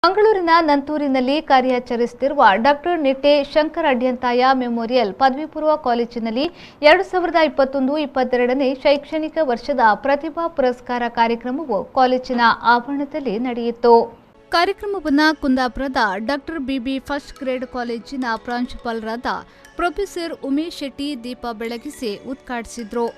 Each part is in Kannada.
ಮಂಗಳೂರಿನ ನಂತೂರಿನಲ್ಲಿ ಕಾರ್ಯಾಚರಿಸುತ್ತಿರುವ ಡಾಕ್ಟರ್ ನಿಟ್ಟೆ ಶಂಕರ ಅಡ್ಯಂತಾಯ ಮೆಮೋರಿಯಲ್ ಪದವಿ ಪೂರ್ವ ಕಾಲೇಜಿನಲ್ಲಿ 2021-22ನೇ ಶೈಕ್ಷಣಿಕ ವರ್ಷದ ಪ್ರತಿಭಾ ಪುರಸ್ಕಾರ ಕಾರ್ಯಕ್ರಮವು ಕಾಲೇಜಿನ ಆವರಣದಲ್ಲಿ ನಡೆಯಿತು. ಕಾರ್ಯಕ್ರಮವನ್ನು ಕುಂದಾಪುರದ ಡಾಕ್ಟರ್ ಬಿಬಿ ಫಸ್ಟ್ ಗ್ರೇಡ್ ಕಾಲೇಜಿನ ಪ್ರಾಂಶುಪಾಲರಾದ ಪ್ರೊಫೆಸರ್ ಉಮೇಶ್ ಶೆಟ್ಟಿ ದೀಪ ಬೆಳಗಿಸಿ ಉದ್ಘಾಟಿಸಿದರು.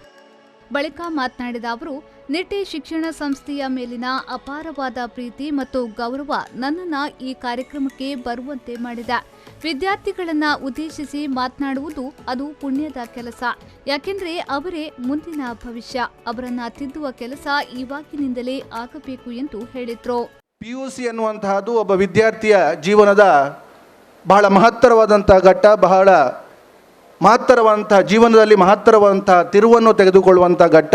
ಬಳಿಕ ಮಾತನಾಡಿದ ಅವರು, ನಿಟ್ಟೆ ಶಿಕ್ಷಣ ಸಂಸ್ಥೆಯ ಮೇಲಿನ ಅಪಾರವಾದ ಪ್ರೀತಿ ಮತ್ತು ಗೌರವ ನನ್ನನ್ನು ಈ ಕಾರ್ಯಕ್ರಮಕ್ಕೆ ಬರುವಂತೆ ಮಾಡಿದೆ. ವಿದ್ಯಾರ್ಥಿಗಳನ್ನು ಉದ್ದೇಶಿಸಿ ಮಾತನಾಡುವುದು ಅದು ಪುಣ್ಯದ ಕೆಲಸ. ಯಾಕೆಂದರೆ ಅವರೇ ಮುಂದಿನ ಭವಿಷ್ಯ. ಅವರನ್ನು ತಿದ್ದುವ ಕೆಲಸ ಇವಾಗಿನಿಂದಲೇ ಆಗಬೇಕು ಎಂದು ಹೇಳಿದರು. ಪಿಯುಸಿ ಅನ್ನುವಂತಹದ್ದು ಒಬ್ಬ ವಿದ್ಯಾರ್ಥಿಯ ಜೀವನದ ಬಹಳ ಮಹತ್ತರವಾದಂತಹ ಘಟ್ಟ, ಬಹಳ ಮಹತ್ತರವಾದಂತಹ ಜೀವನದಲ್ಲಿ ಮಹತ್ತರವಾದಂತಹ ತಿರುವನ್ನು ತೆಗೆದುಕೊಳ್ಳುವಂಥ ಘಟ್ಟ.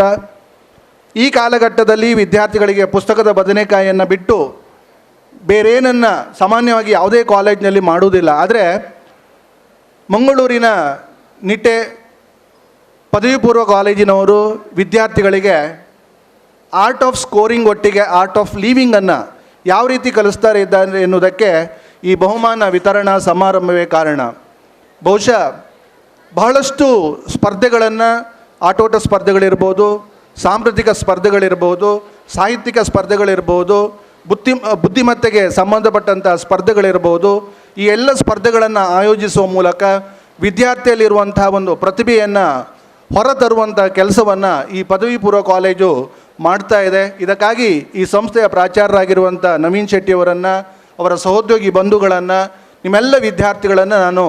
ಈ ಕಾಲಘಟ್ಟದಲ್ಲಿ ವಿದ್ಯಾರ್ಥಿಗಳಿಗೆ ಪುಸ್ತಕದ ಬದನೆಕಾಯಿಯನ್ನು ಬಿಟ್ಟು ಬೇರೇನನ್ನು ಸಾಮಾನ್ಯವಾಗಿ ಯಾವುದೇ ಕಾಲೇಜಿನಲ್ಲಿ ಮಾಡುವುದಿಲ್ಲ. ಆದರೆ ಮಂಗಳೂರಿನ ನಿಟ್ಟೆ ಪದವಿ ಪೂರ್ವ ಕಾಲೇಜಿನವರು ವಿದ್ಯಾರ್ಥಿಗಳಿಗೆ ಆರ್ಟ್ ಆಫ್ ಸ್ಕೋರಿಂಗ್ ಒಟ್ಟಿಗೆ ಆರ್ಟ್ ಆಫ್ ಲೀವಿಂಗನ್ನು ಯಾವ ರೀತಿ ಕಲಿಸ್ತಾರೆ ಇದ್ದಾರೆ ಎನ್ನುವುದಕ್ಕೆ ಈ ಬಹುಮಾನ ವಿತರಣಾ ಸಮಾರಂಭವೇ ಕಾರಣ. ಬಹುಶಃ ಬಹಳಷ್ಟು ಸ್ಪರ್ಧೆಗಳನ್ನು, ಆಟೋಟ ಸ್ಪರ್ಧೆಗಳಿರ್ಬೋದು, ಸಾಂಸ್ಕೃತಿಕ ಸ್ಪರ್ಧೆಗಳಿರ್ಬೋದು, ಸಾಹಿತ್ಯಿಕ ಸ್ಪರ್ಧೆಗಳಿರ್ಬೋದು, ಬುದ್ಧಿಮತ್ತೆಗೆ ಸಂಬಂಧಪಟ್ಟಂಥ ಸ್ಪರ್ಧೆಗಳಿರ್ಬೋದು, ಈ ಎಲ್ಲ ಸ್ಪರ್ಧೆಗಳನ್ನು ಆಯೋಜಿಸುವ ಮೂಲಕ ವಿದ್ಯಾರ್ಥಿಯಲ್ಲಿರುವಂಥ ಒಂದು ಪ್ರತಿಭೆಯನ್ನು ಹೊರತರುವಂಥ ಕೆಲಸವನ್ನು ಈ ಪದವಿ ಪೂರ್ವ ಕಾಲೇಜು ಮಾಡ್ತಾ ಇದೆ. ಇದಕ್ಕಾಗಿ ಈ ಸಂಸ್ಥೆಯ ಪ್ರಾಚಾರ್ಯರಾಗಿರುವಂಥ ನವೀನ್ ಶೆಟ್ಟಿಯವರನ್ನು, ಅವರ ಸಹೋದ್ಯೋಗಿ ಬಂಧುಗಳನ್ನು, ನಿಮ್ಮೆಲ್ಲ ವಿದ್ಯಾರ್ಥಿಗಳನ್ನು ನಾನು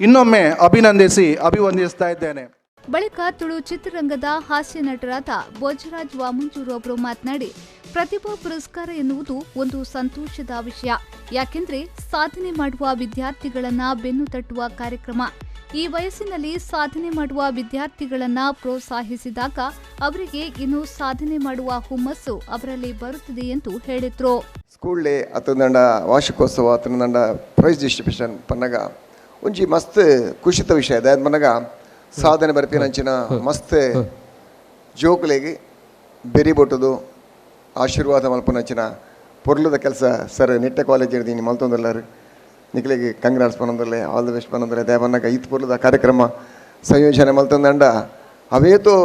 ಇನ್ನೊಮ್ಮೆ ಅಭಿವಂದಿಸ್ತಾ ಇದ್ದೇನೆ. ಬಳಿಕ ತುಳು ಚಿತ್ರರಂಗದ ಹಾಸ್ಯ ನಟರಾದ ಭೋಜರಾಜ್ ವಾಮಂಜೂರು ಅವರು ಮಾತನಾಡಿ, ಪ್ರತಿಭಾ ಪುರಸ್ಕಾರ ಎನ್ನುವುದು ಒಂದು ಸಂತೋಷದ ವಿಷಯ. ಯಾಕೆಂದ್ರೆ ಸಾಧನೆ ಮಾಡುವ ವಿದ್ಯಾರ್ಥಿಗಳನ್ನ ಬೆನ್ನು ತಟ್ಟುವ ಕಾರ್ಯಕ್ರಮ. ಈ ವಯಸ್ಸಿನಲ್ಲಿ ಸಾಧನೆ ಮಾಡುವ ವಿದ್ಯಾರ್ಥಿಗಳನ್ನ ಪ್ರೋತ್ಸಾಹಿಸಿದಾಗ ಅವರಿಗೆ ಇನ್ನೂ ಸಾಧನೆ ಮಾಡುವ ಹುಮ್ಮಸ್ಸು ಅವರಲ್ಲಿ ಬರುತ್ತದೆ ಎಂದು ಹೇಳಿದ್ರು. ಸ್ಕೂಲ್ ಡೇ ಅತಂದಂಡ ವಾರ್ಷಿಕೋತ್ಸವ ಅತಂದಂಡ ಪ್ರೈಸ್ ಡಿಸ್ಟ್ರಿಬ್ಯೂಷನ್ ಪನ್ನಗ ಒಂಜಿ ಮಸ್ತ್ ಖುಷಿತ ವಿಷಯ. ಅದಾದ ಮನಗ ಸಾಧನೆ ಬರ್ಪಿನಂಚಿನ ಮಸ್ತ್ ಜೋಕುಲೆಗೆ ಬೆರಿ ಬೊಟ್ಟದು ಆಶೀರ್ವಾದ ಮಲ್ಪನಂಚಿನ ಪೊರ್ಲದ ಕೆಲಸ ಸರ್ ನಿಟ್ಟೆ ಕಾಲೇಜ್ ಇರ್ತೀನಿ ಮಲ್ತೊಂದಲ್ಲರು ನಿಖಲಿಗೆ ಕಂಗ್ರಾಟ್ಸ್ ಪನ್ನೊಂದಲ್ಲೇ ಆಲ್ ದ ಬೆಸ್ಟ್ ಪನ್ನೊಂದಲ್ಲೇ ದೇವನ್ನಾಗ ಈತ್ ಪೊರ್ಲದ ಕಾರ್ಯಕ್ರಮ ಸಂಯೋಜನೆ ಮಲ್ತೊಂದಂಡ ಅವೇತೋ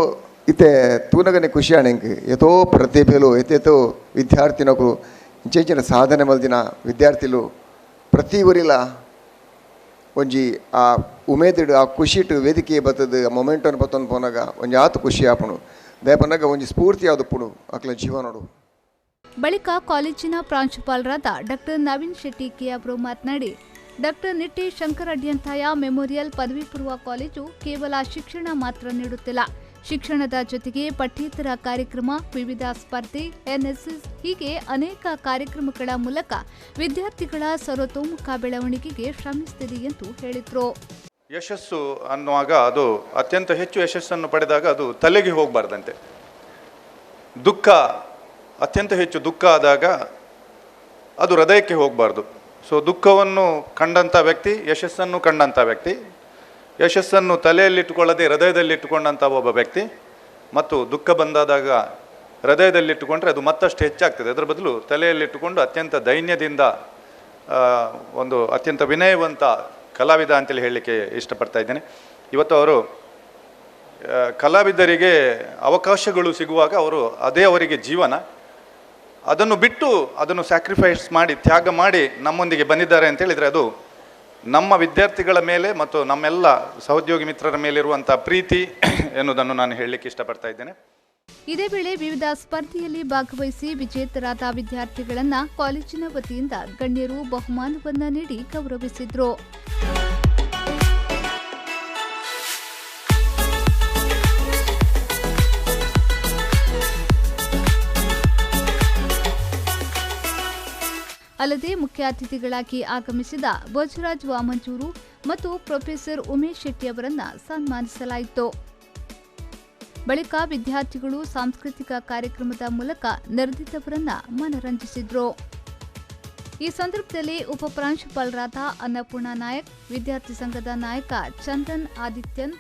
ಇತ್ತೆ ತೂನಗನೆ ಖುಷಿ ಆಣೆಂಗೆ ಎತೋ ಪ್ರತಿಭೆಲು ಎತ್ತೇತೋ ವಿದ್ಯಾರ್ಥಿನಕರು ಇಂಚೆಂಚಿನ ಸಾಧನೆ ಮಲ್ದಿನ ವಿದ್ಯಾರ್ಥಿಲು ಪ್ರತಿ ಊರಿಲ ಒಂಜಿ ಆ ಉಮೇದಿಡು ಆ ಖುಷಿಟ್ಟು ವೇದಿಕೆ ಬರ್ತದ ಮೊಮೆಂಟನ್ನು ಬತ್ತೊಂದು ಪೋನಾಗ ಒಂಜಿ ಆತು ಖುಷಿ ಆಪಣು ದೇಪನ್ನಾಗ ಒಂಜಿ ಸ್ಫೂರ್ತಿ ಯಾವುದು ಪುಣು ಅಕ್ಲ ಜೀವನೋಡು. ಬಳಿಕ ಕಾಲೇಜಿನ ಪ್ರಾಂಶುಪಾಲರಾದ ಡಾಕ್ಟರ್ ನವೀನ್ ಶೆಟ್ಟಿ ಕೆ ಅವರು ಮಾತನಾಡಿ, ಡಾಕ್ಟರ್ ನಿಟ್ಟೆ ಶಂಕರ ಅಡ್ಯಂತಾಯ ಮೆಮೋರಿಯಲ್ ಪದವಿ ಪೂರ್ವ ಕಾಲೇಜು ಕೇವಲ ಶಿಕ್ಷಣ ಮಾತ್ರ ನೀಡುತ್ತಿಲ್ಲ. ಶಿಕ್ಷಣದ ಜೊತೆಗೆ ಪಠ್ಯೇತರ ಕಾರ್ಯಕ್ರಮ, ವಿವಿಧ ಸ್ಪರ್ಧೆ, ಎನ್ಎಸ್ಎಸ್ ಹೀಗೆ ಅನೇಕ ಕಾರ್ಯಕ್ರಮಗಳ ಮೂಲಕ ವಿದ್ಯಾರ್ಥಿಗಳ ಸರ್ವತೋಮುಖ ಬೆಳವಣಿಗೆಗೆ ಶ್ರಮಿಸುತ್ತಿದೆ ಎಂದು ಹೇಳಿದರು. ಯಶಸ್ಸು ಅನ್ನುವಾಗ ಅದು ಅತ್ಯಂತ ಹೆಚ್ಚು ಯಶಸ್ಸನ್ನು ಪಡೆದಾಗ ಅದು ತಲೆಗೆ ಹೋಗಬಾರ್ದಂತೆ. ದುಃಖ ಅತ್ಯಂತ ಹೆಚ್ಚು ದುಃಖ ಆದಾಗ ಅದು ಹೃದಯಕ್ಕೆ ಹೋಗಬಾರ್ದು. ಸೊ ದುಃಖವನ್ನು ಕಂಡಂಥ ವ್ಯಕ್ತಿ ಯಶಸ್ಸನ್ನು ಕಂಡಂಥ ವ್ಯಕ್ತಿ, ಯಶಸ್ಸನ್ನು ತಲೆಯಲ್ಲಿಟ್ಟುಕೊಳ್ಳದೆ ಹೃದಯದಲ್ಲಿಟ್ಟುಕೊಂಡಂಥ ಒಬ್ಬ ವ್ಯಕ್ತಿ, ಮತ್ತು ದುಃಖ ಬಂದಾದಾಗ ಹೃದಯದಲ್ಲಿಟ್ಟುಕೊಂಡ್ರೆ ಅದು ಮತ್ತಷ್ಟು ಹೆಚ್ಚಾಗ್ತದೆ. ಅದರ ಬದಲು ತಲೆಯಲ್ಲಿಟ್ಟುಕೊಂಡು ಅತ್ಯಂತ ದೈನ್ಯದಿಂದ ಒಂದು ಅತ್ಯಂತ ವಿನಯವಂತ ಕಲಾವಿದ ಅಂತೇಳಿ ಹೇಳಲಿಕ್ಕೆ ಇಷ್ಟಪಡ್ತಾ ಇದ್ದೇನೆ. ಇವತ್ತು ಅವರು ಕಲಾವಿದರಿಗೆ ಅವಕಾಶಗಳು ಸಿಗುವಾಗ ಅದೇ ಅವರಿಗೆ ಜೀವನ, ಅದನ್ನು ಬಿಟ್ಟು ಅದನ್ನು ಸ್ಯಾಕ್ರಿಫೈಸ್ ಮಾಡಿ ತ್ಯಾಗ ಮಾಡಿ ನಮ್ಮೊಂದಿಗೆ ಬಂದಿದ್ದಾರೆ ಅಂತೇಳಿದರೆ ಅದು ನಮ್ಮ ವಿದ್ಯಾರ್ಥಿಗಳ ಮೇಲೆ ಮತ್ತು ನಮ್ಮೆಲ್ಲ ಸಹೋದ್ಯೋಗಿ ಮಿತ್ರರ ಮೇಲಿರುವಂಥ ಪ್ರೀತಿ ಎನ್ನುವುದನ್ನು ನಾನು ಹೇಳಲಿಕ್ಕೆ ಇಷ್ಟಪಡ್ತಾ ಇದ್ದೇನೆ. ಇದೇ ವೇಳೆ ವಿವಿಧ ಸ್ಪರ್ಧೆಯಲ್ಲಿ ಭಾಗವಹಿಸಿ ವಿಜೇತರಾದ ವಿದ್ಯಾರ್ಥಿಗಳನ್ನು ಕಾಲೇಜಿನ ವತಿಯಿಂದ ಗಣ್ಯರು ಬಹುಮಾನವನ್ನು ನೀಡಿ ಗೌರವಿಸಿದರು. ಅಲ್ಲದೆ ಮುಖ್ಯ ಅತಿಥಿಗಳಾಗಿ ಆಗಮಿಸಿದ ಭೋಜರಾಜ್ ವಾಮಂಜೂರು ಮತ್ತು ಪ್ರೊಫೆಸರ್ ಉಮೇಶ್ ಶೆಟ್ಟಿ ಅವರನ್ನು ಸನ್ಮಾನಿಸಲಾಯಿತು. ಬಳಿಕ ವಿದ್ಯಾರ್ಥಿಗಳು ಸಾಂಸ್ಕೃತಿಕ ಕಾರ್ಯಕ್ರಮದ ಮೂಲಕ ನೆರೆದಿದ್ದವರನ್ನ ಮನರಂಜಿಸಿದ್ರು. ಈ ಸಂದರ್ಭದಲ್ಲಿ ಉಪಪ್ರಾಂಶುಪಾಲರಾದ ಅನ್ನಪೂರ್ಣ ನಾಯಕ್, ವಿದ್ಯಾರ್ಥಿ ಸಂಘದ ನಾಯಕ ಚಂದನ್ ಆದಿತ್ಯನ್,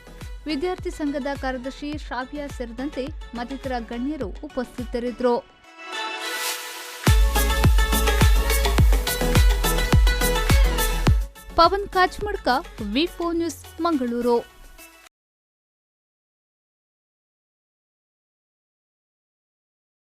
ವಿದ್ಯಾರ್ಥಿ ಸಂಘದ ಕಾರ್ಯದರ್ಶಿ ಶ್ರಾವ್ಯ ಸೇರಿದಂತೆ ಮತ್ತಿತರ ಗಣ್ಯರು ಉಪಸ್ಥಿತರಿದ್ದರು. ಪವನ್ ಕಾಚ್ಮಡ್ಕ, ವಿ4 ನ್ಯೂಸ್, ಮಂಗಳೂರು.